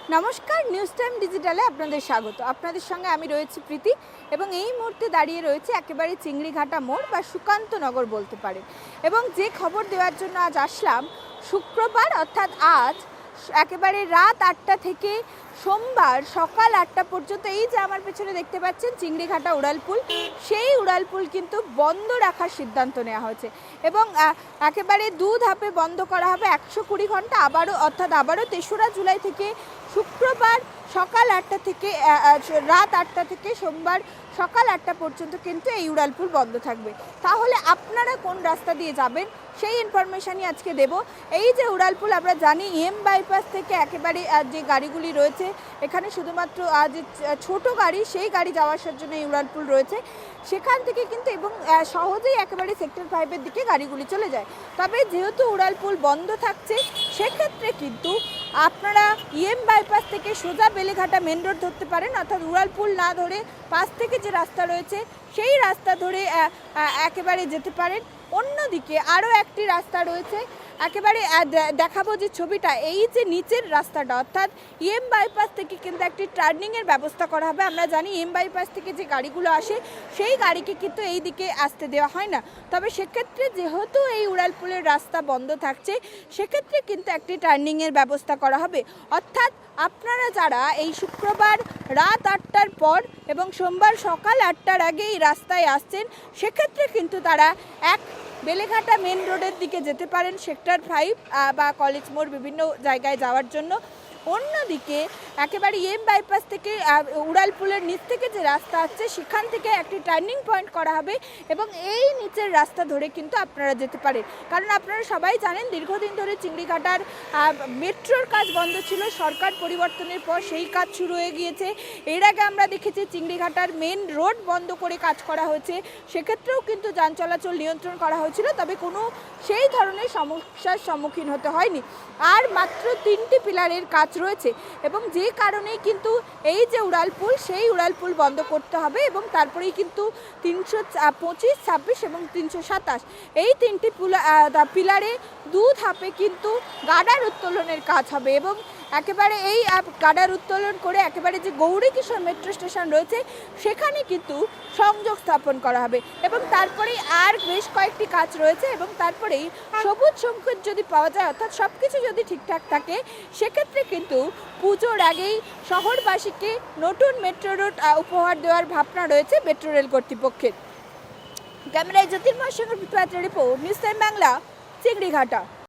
নমস্কার, news time ডিজিটালে আপনাদের স্বাগত। আপনাদের সঙ্গে আমি রয়েছি প্রীতি এবং এই মুহূর্তে দাঁড়িয়ে রয়েছে একেবারে চিংড়িঘাটা মোড় বা সুকান্তনগর বলতে পারেন। এবং যে খবর দেওয়ার জন্য আজ আসলাম, শুক্রবার অর্থাৎ আজ একেবারে রাত ৮টা থেকে সোমবার সকাল ৮টা পর্যন্ত এই যে আমার পেছনে দেখতে পাচ্ছেন চিংড়িঘাটা উড়ালপুল, সেই উড়ালপুল কিন্তু বন্ধ রাখার সিদ্ধান্ত নেওয়া হয়েছে এবং একেবারে ২ ধাপে বন্ধ করা হবে ১২০ ঘন্টা। আবারও ৩রা জুলাই থেকে শুক্রবার সকাল ৮টা থেকে রাত ৮টা থেকে সোমবার সকাল ৮টা পর্যন্ত কিন্তু এই উড়ালপুল বন্ধ থাকবে। তাহলে আপনারা কোন রাস্তা দিয়ে যাবেন সেই ইনফরমেশানই আজকে দেব। এই যে উড়ালপুল আমরা জানি এম বাইপাস থেকে একেবারে যে গাড়িগুলি রয়েছে, এখানে শুধুমাত্র যে ছোট গাড়ি সেই গাড়ি যাওয়ার জন্য এই উড়ালপুল রয়েছে, সেখান থেকে কিন্তু এবং সহজেই একেবারে সেক্টর 5-এর দিকে গাড়িগুলি চলে যায়। তবে যেহেতু উড়ালপুল বন্ধ থাকছে, সেক্ষেত্রে কিন্তু আপনারা এম বাইপাস থেকে সোজা বেলেঘাটা মেন রোড ধরতে পারেন, অর্থাৎ উড়ালপুল না ধরে পাশ থেকে যে রাস্তা রয়েছে সেই রাস্তা ধরে একেবারে যেতে পারেন। অন্যদিকে আরও একটি রাস্তা রয়েছে, একেবারে দেখাবো যে ছবিটা, এই যে নিচের রাস্তাটা অর্থাৎ এম বাইপাস থেকে কিন্তু একটি টার্নিংয়ের ব্যবস্থা করা হবে। আমরা জানি এম বাইপাস থেকে যে গাড়িগুলো আসে সেই গাড়িকে কিন্তু এই দিকে আসতে দেওয়া হয় না। তবে সেক্ষেত্রে যেহেতু এই উড়ালপুলের রাস্তা বন্ধ থাকছে, সেক্ষেত্রে কিন্তু একটি টার্নিংয়ের ব্যবস্থা করা হবে। অর্থাৎ আপনারা যারা এই শুক্রবার রাত ৮টার পর এবং সোমবার সকাল ৮টার আগে এই রাস্তায় আসছেন, সেক্ষেত্রে কিন্তু তারা বেলেঘাটা মেন রোডের দিকে যেতে পারেন সেক্টর 5 বা কলেজ মোড় বিভিন্ন জায়গায় যাওয়ার জন্য। অন্যদিকে একেবারে এম বাইপাস থেকে উড়ালপুলের নিচ থেকে যে রাস্তা আছে সেখান থেকে একটি টার্নিং পয়েন্ট করা হবে এবং এই নিচের রাস্তা ধরে কিন্তু আপনারা যেতে পারেন। কারণ আপনারা সবাই জানেন দীর্ঘদিন ধরে চিংড়িঘাটার মেট্রোর কাজ বন্ধ ছিল, সরকার পরিবর্তনের পর সেই কাজ শুরু হয়ে গিয়েছে। এর আগে আমরা দেখেছি চিংড়িঘাটার মেন রোড বন্ধ করে কাজ করা হয়েছে, সেক্ষেত্রেও কিন্তু যান চলাচল নিয়ন্ত্রণ করা হয়েছিল, তবে কোনো সেই ধরনের সমস্যার সম্মুখীন হতে হয়নি। আর মাত্র 3টি পিলারের কাজ রয়েছে এবং যে কারণেই কিন্তু এই যে উড়ালপুল সেই উড়ালপুল বন্ধ করতে হবে এবং তারপরেই কিন্তু 325, 26 এবং 327 এই 3টি পিলারে 2 ধাপে কিন্তু গার্ডার উত্তোলনের কাজ হবে এবং একেবারে এই গার্ডার উত্তোলন করে একেবারে যে গৌরীকিশোর মেট্রো স্টেশন রয়েছে সেখানে কিন্তু সংযোগ স্থাপন করা হবে এবং তারপরেই আর বেশ কয়েকটি কাজ রয়েছে এবং তারপরেই সবুজ সংকেত যদি পাওয়া যায়, অর্থাৎ সব কিছু যদি ঠিকঠাক থাকে, সেক্ষেত্রে কিন্তু পুজোর আগেই শহরবাসীকে নতুন মেট্রো রুট উপহার দেওয়ার ভাবনা রয়েছে মেট্রো রেল কর্তৃপক্ষের। ক্যামেরায় জ্যোতির্ময় সঙ্গে report, news time Bangla, Chingrighata.